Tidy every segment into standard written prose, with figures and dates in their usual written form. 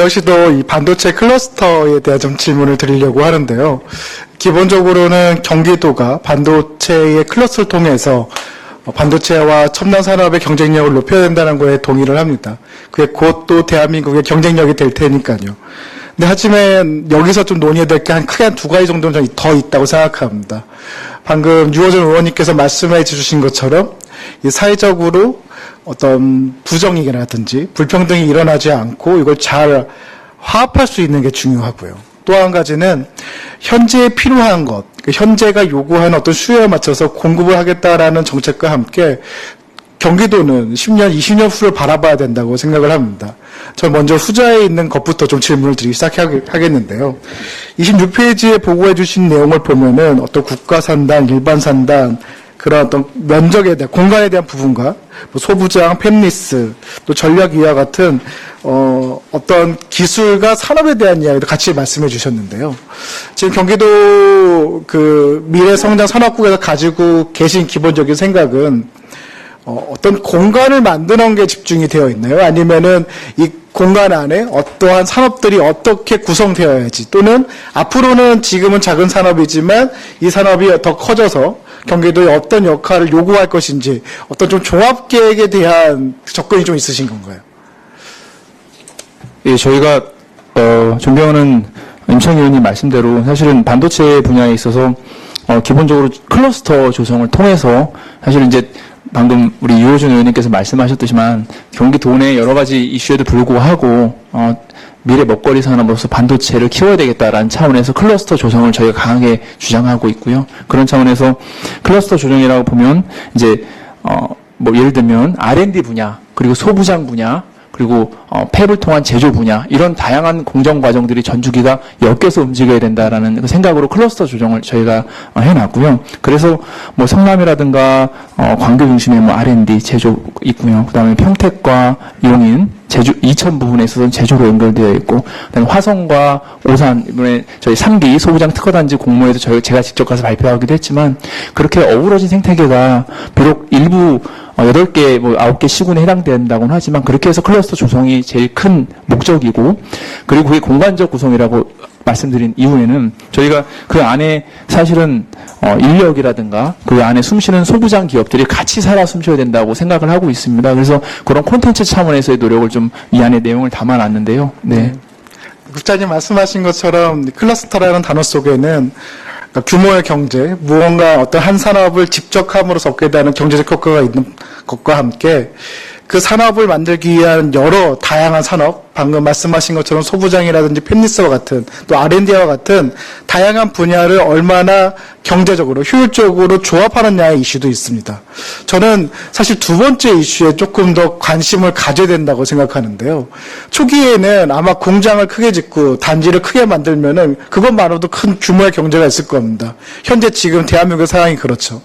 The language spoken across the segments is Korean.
역시도 이 반도체 클러스터에 대한 좀 질문을 드리려고 하는데요. 기본적으로는 경기도가 반도체의 클러스터를 통해서 반도체와 첨단 산업의 경쟁력을 높여야 된다는 거에 동의를 합니다. 그게 곧 또 대한민국의 경쟁력이 될 테니까요. 근데 하지만 여기서 좀 논의해야 될 게 크게 한 두 가지 정도는 더 있다고 생각합니다. 방금 유호준 의원님께서 말씀해 주신 것처럼 이 사회적으로 어떤 부정이라든지 불평등이 일어나지 않고 이걸 잘 화합할 수 있는 게 중요하고요. 또 한 가지는 현재에 필요한 것, 현재가 요구하는 어떤 수요에 맞춰서 공급을 하겠다라는 정책과 함께 경기도는 10년, 20년 후를 바라봐야 된다고 생각을 합니다. 저 먼저 후자에 있는 것부터 좀 질문을 드리기 시작하겠는데요. 26페이지에 보고해 주신 내용을 보면은 어떤 국가산단, 일반산단, 그런 어떤 면적에 대한, 공간에 대한 부분과 뭐 소부장, 팹리스, 또 전략위와 같은 어떤 기술과 산업에 대한 이야기도 같이 말씀해 주셨는데요. 지금 경기도 그 미래성장 산업국에서 가지고 계신 기본적인 생각은 어떤 공간을 만드는 게 집중이 되어 있나요? 아니면은 이 공간 안에 어떠한 산업들이 어떻게 구성되어야지, 또는 앞으로는 지금은 작은 산업이지만 이 산업이 더 커져서 경기도에 어떤 역할을 요구할 것인지, 어떤 좀 종합 계획에 대한 접근이 좀 있으신 건가요? 예, 저희가 존경하는 임창희 의원님 말씀대로 사실은 반도체 분야에 있어서 기본적으로 클러스터 조성을 통해서 사실은 이제 방금 우리 유호준 의원님께서 말씀하셨듯이만 경기도 내 여러 가지 이슈에도 불구하고 미래 먹거리 산업으로서 반도체를 키워야 되겠다라는 차원에서 클러스터 조성을 저희가 강하게 주장하고 있고요. 그런 차원에서 클러스터 조정이라고 보면 이제 뭐 예를 들면 R&D 분야, 그리고 소부장 분야, 그리고 팹을 통한 제조 분야, 이런 다양한 공정 과정들이 전주기가 엮여서 움직여야 된다라는 그 생각으로 클러스터 조정을 저희가 해놨고요. 그래서 뭐 성남이라든가 광교 중심의 뭐 R&D 제조 있고요. 그다음에 평택과 용인, 제주 이천 부분에 있어서는 제조로 연결되어 있고, 그다음에 화성과 오산, 이번에 저희 3기 소부장 특허단지 공모에도 제가 직접 가서 발표하기도 했지만, 그렇게 어우러진 생태계가 비록 일부 8개, 뭐 9개 시군에 해당된다고는 하지만, 그렇게 해서 클러스터 조성이 제일 큰 목적이고, 그리고 그게 공간적 구성이라고 말씀드린 이후에는 저희가 그 안에 사실은 인력이라든가 그 안에 숨쉬는 소부장 기업들이 같이 살아 숨쉬어야 된다고 생각을 하고 있습니다. 그래서 그런 콘텐츠 차원에서의 노력을 좀 이 안에 내용을 담아놨는데요. 네. 국장님 말씀하신 것처럼 클러스터라는 단어 속에는 그러니까 규모의 경제, 무언가 어떤 한 산업을 직접 함으로써 얻게 되는 경제적 효과가 있는 것과 함께 그 산업을 만들기 위한 여러 다양한 산업, 방금 말씀하신 것처럼 소부장이라든지 팹리스와 같은, 또 R&D와 같은 다양한 분야를 얼마나 경제적으로 효율적으로 조합하느냐의 이슈도 있습니다. 저는 사실 두 번째 이슈에 조금 더 관심을 가져야 된다고 생각하는데요. 초기에는 아마 공장을 크게 짓고 단지를 크게 만들면은 그것만으로도 큰 규모의 경제가 있을 겁니다. 현재 지금 대한민국 상황이 그렇죠.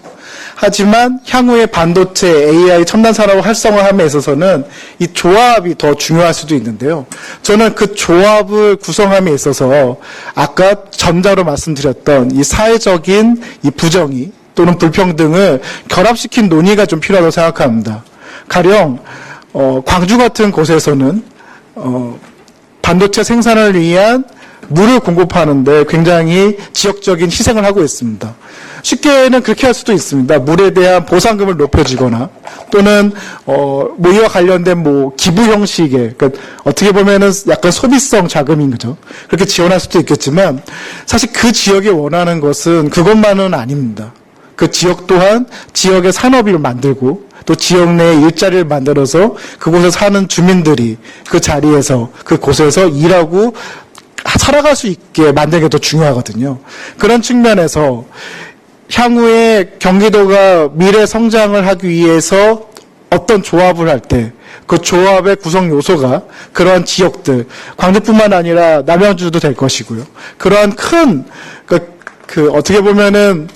하지만 향후에 반도체, AI, 첨단 산업을 활성화함에 있어서는 이 조합이 더 중요할 수도 있는데요. 저는 그 조합을 구성함에 있어서 아까 전자로 말씀드렸던 이 사회적인 이 부정의 또는 불평등을 결합시킨 논의가 좀 필요하다고 생각합니다. 가령 광주 같은 곳에서는 반도체 생산을 위한 물을 공급하는데 굉장히 지역적인 희생을 하고 있습니다. 쉽게는 그렇게 할 수도 있습니다. 물에 대한 보상금을 높여주거나, 또는 뭐 이와 관련된 뭐 기부 형식의, 그러니까 어떻게 보면은 약간 소비성 자금인 거죠. 그렇게 지원할 수도 있겠지만 사실 그 지역이 원하는 것은 그것만은 아닙니다. 그 지역 또한 지역의 산업을 만들고 또 지역 내에 일자리를 만들어서 그곳에 사는 주민들이 그 자리에서 그곳에서 일하고 살아갈 수 있게 만드는 게 더 중요하거든요. 그런 측면에서 향후에 경기도가 미래 성장을 하기 위해서 어떤 조합을 할 때 그 조합의 구성 요소가 그러한 지역들, 광주뿐만 아니라 남양주도 될 것이고요. 그러한 큰 어떻게 보면은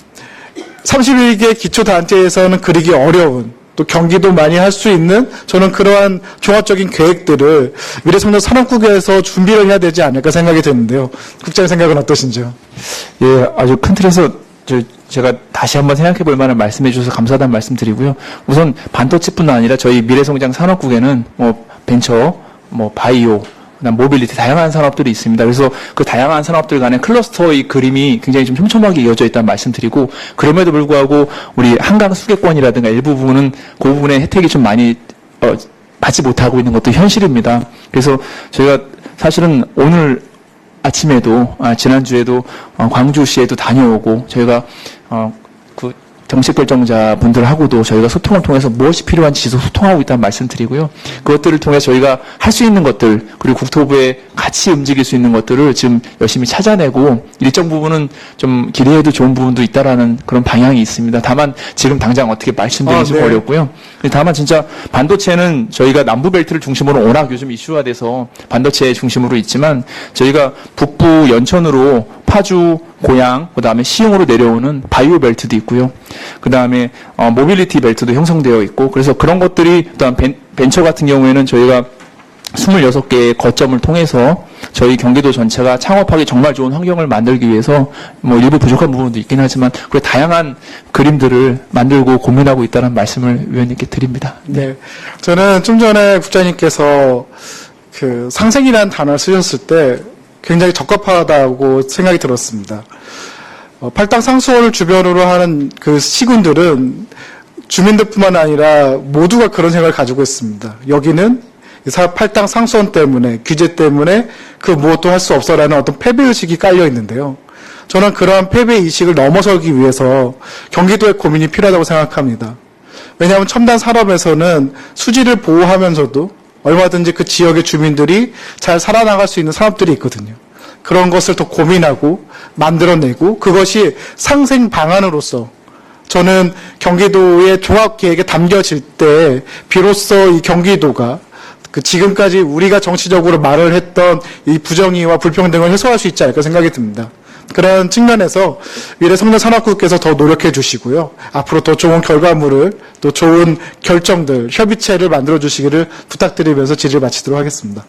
31개 기초단체에서는 그리기 어려운, 또 경기도 많이 할 수 있는 저는 그러한 종합적인 계획들을 미래성장 산업국에서 준비를 해야 되지 않을까 생각이 드는데요. 국장의 생각은 어떠신지요? 예, 아주 큰 틀에서 제가 다시 한번 생각해 볼 만한 말씀해 주셔서 감사하다는 말씀 드리고요. 우선 반도체뿐만 아니라 저희 미래성장 산업국에는 뭐 벤처, 뭐 바이오, 그다음 모빌리티, 다양한 산업들이 있습니다. 그래서 그 다양한 산업들 간의 클러스터의 그림이 굉장히 좀 촘촘하게 이어져 있다는 말씀드리고, 그럼에도 불구하고 우리 한강 수계권이라든가 일부 부분은 그 부분의 혜택이 좀 많이 받지 못하고 있는 것도 현실입니다. 그래서 저희가 사실은 오늘 아침에도, 지난주에도 광주시에도 다녀오고, 저희가 그 정책 결정자 분들하고도 저희가 소통을 통해서 무엇이 필요한지 계속 소통하고 있다는 말씀드리고요. 그것들을 통해 저희가 할 수 있는 것들, 그리고 국토부에 같이 움직일 수 있는 것들을 지금 열심히 찾아내고, 일정 부분은 좀 기대해도 좋은 부분도 있다라는 그런 방향이 있습니다. 다만 지금 당장 어떻게 말씀드리기 좀 네. 어렵고요. 다만 진짜 반도체는 저희가 남부벨트를 중심으로 워낙 요즘 이슈가 돼서 반도체 중심으로 있지만, 저희가 북부 연천으로 파주, 고양, 그 다음에 시흥으로 내려오는 바이오 벨트도 있고요. 그 다음에 모빌리티 벨트도 형성되어 있고, 그래서 그런 것들이, 또한 벤처 같은 경우에는 저희가 26개의 거점을 통해서 저희 경기도 전체가 창업하기 정말 좋은 환경을 만들기 위해서 뭐 일부 부족한 부분도 있긴 하지만, 그 다양한 그림들을 만들고 고민하고 있다는 말씀을 위원님께 드립니다. 네. 저는 좀 전에 국장님께서 그 상생이라는 단어를 쓰셨을 때 굉장히 적합하다고 생각이 들었습니다. 팔당 상수원을 주변으로 하는 그 시군들은 주민들뿐만 아니라 모두가 그런 생각을 가지고 있습니다. 여기는 팔당 상수원 때문에, 규제 때문에 그 무엇도 할 수 없어라는 어떤 패배의식이 깔려 있는데요. 저는 그러한 패배의식을 넘어서기 위해서 경기도의 고민이 필요하다고 생각합니다. 왜냐하면 첨단 산업에서는 수지를 보호하면서도 얼마든지 그 지역의 주민들이 잘 살아나갈 수 있는 산업들이 있거든요. 그런 것을 더 고민하고 만들어내고, 그것이 상생 방안으로서 저는 경기도의 종합계획에 담겨질 때 비로소 이 경기도가 그 지금까지 우리가 정치적으로 말을 했던 이 부정의와 불평등을 해소할 수 있지 않을까 생각이 듭니다. 그런 측면에서 미래 성장산업국께서 더 노력해 주시고요. 앞으로 더 좋은 결과물을, 또 좋은 결정들, 협의체를 만들어 주시기를 부탁드리면서 질의를 마치도록 하겠습니다.